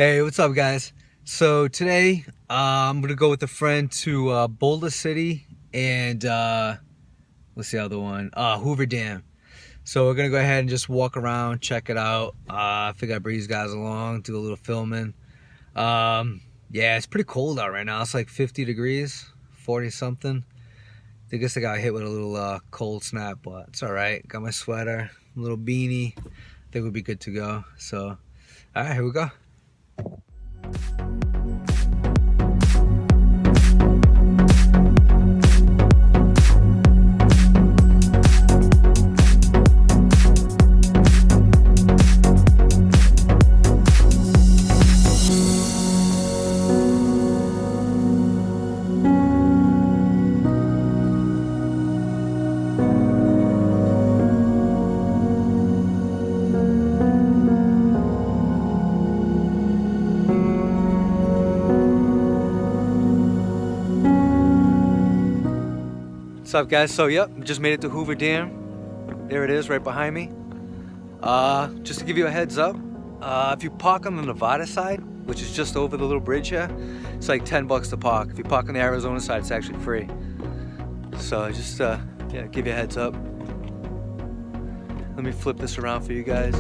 Hey, what's up, guys? So today I'm gonna go with a friend to Boulder City and what's the other one? Hoover Dam. So we're gonna go ahead and just walk around, check it out. I figure I'd bring you guys along, do a little filming. Yeah, it's pretty cold out right now. It's like 50 degrees, 40 something. I guess I got hit with a little cold snap, but it's all right. Got my sweater, a little beanie. I think we'll be good to go. So, all right, here we go. What's up, guys? So yep, just made it to Hoover Dam. There it is right behind me. Just to give you a heads up, if you park on the Nevada side, which is just over the little bridge here, it's like $10 to park. If you park on the Arizona side, it's actually free. So just yeah, give you a heads up. Let me flip this around for you guys.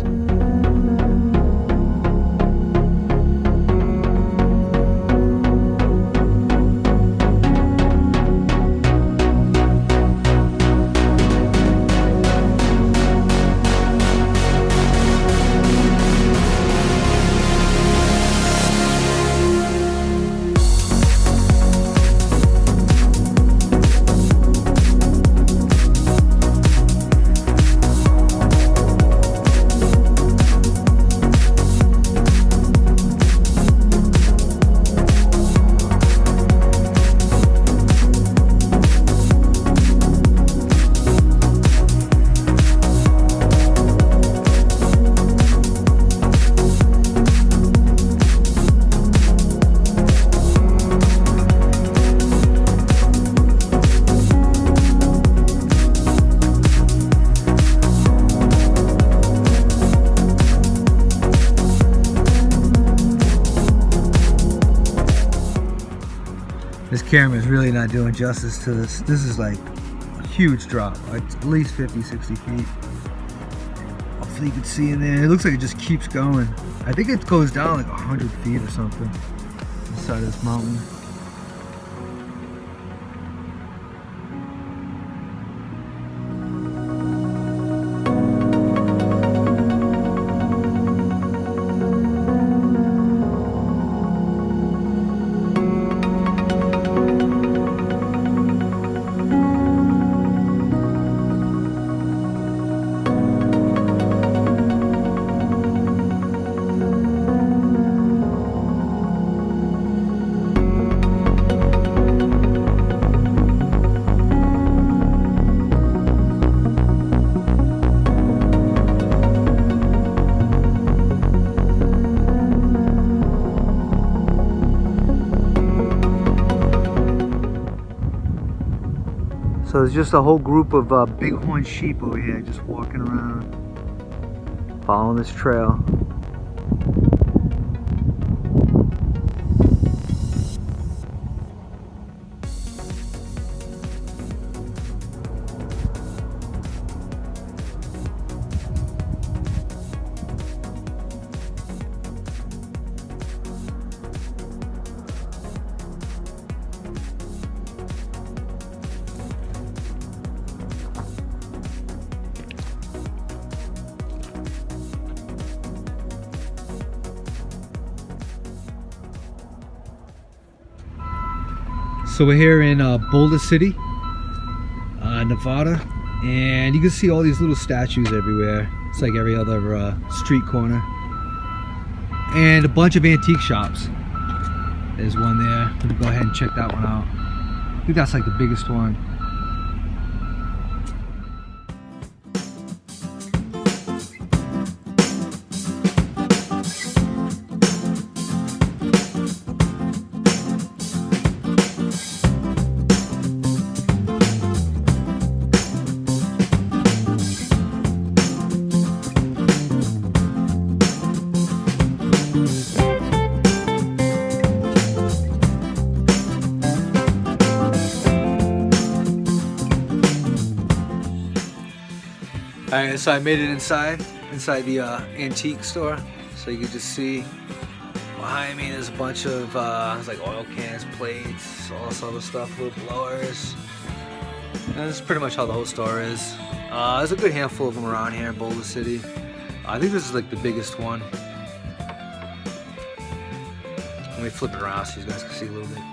This camera is really not doing justice to this. This is like a huge drop, like at least 50, 60 feet. Hopefully you can see in there. It looks like it just keeps going. I think it goes down like 100 feet or something, the side of this mountain. So there's just a whole group of bighorn sheep over here just walking around, following this trail. So we're here in Boulder City, Nevada, and you can see all these little statues everywhere. It's like every other street corner. And a bunch of antique shops. There's one there. We'll go ahead and check that one out. I think that's like the biggest one. Alright, so I made it inside the antique store. So you can just see behind me there's a bunch of there's like oil cans, plates, all this other stuff, little blowers. And that's pretty much how the whole store is. There's a good handful of them around here in Boulder City. I think this is like the biggest one. Let me flip it around so you guys can see a little bit.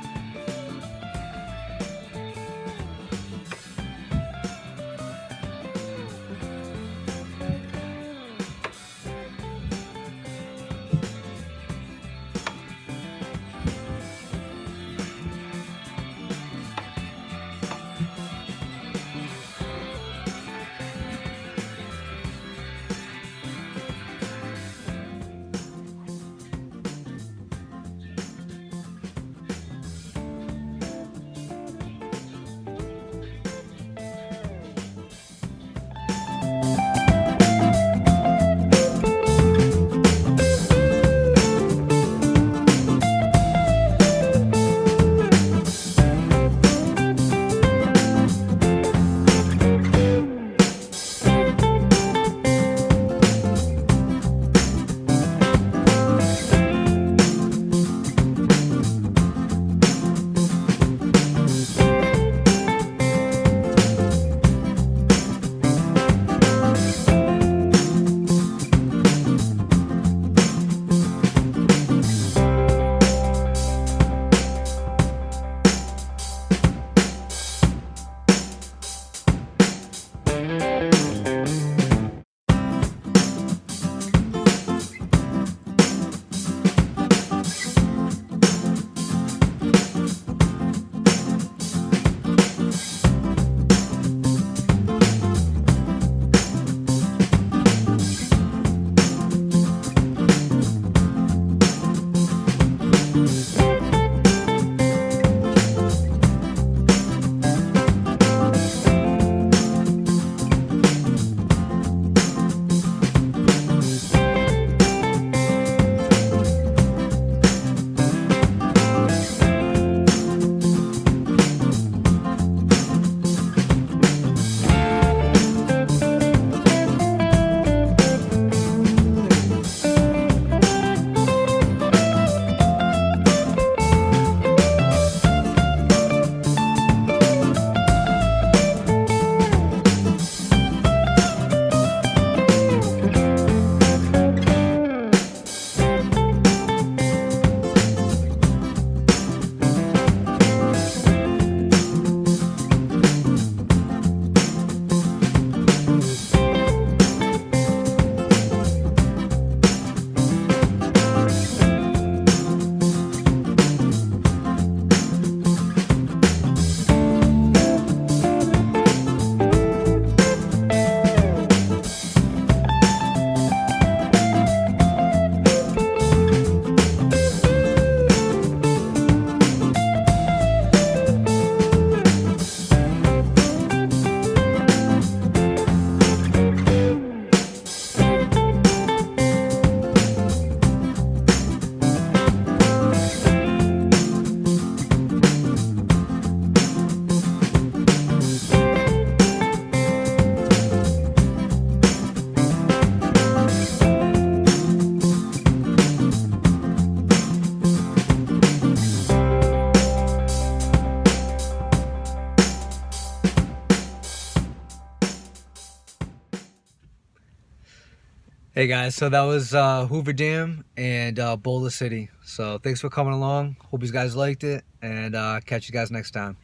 Hey guys, so that was Hoover Dam and Boulder City. So thanks for coming along. Hope you guys liked it, and catch you guys next time.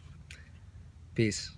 Peace.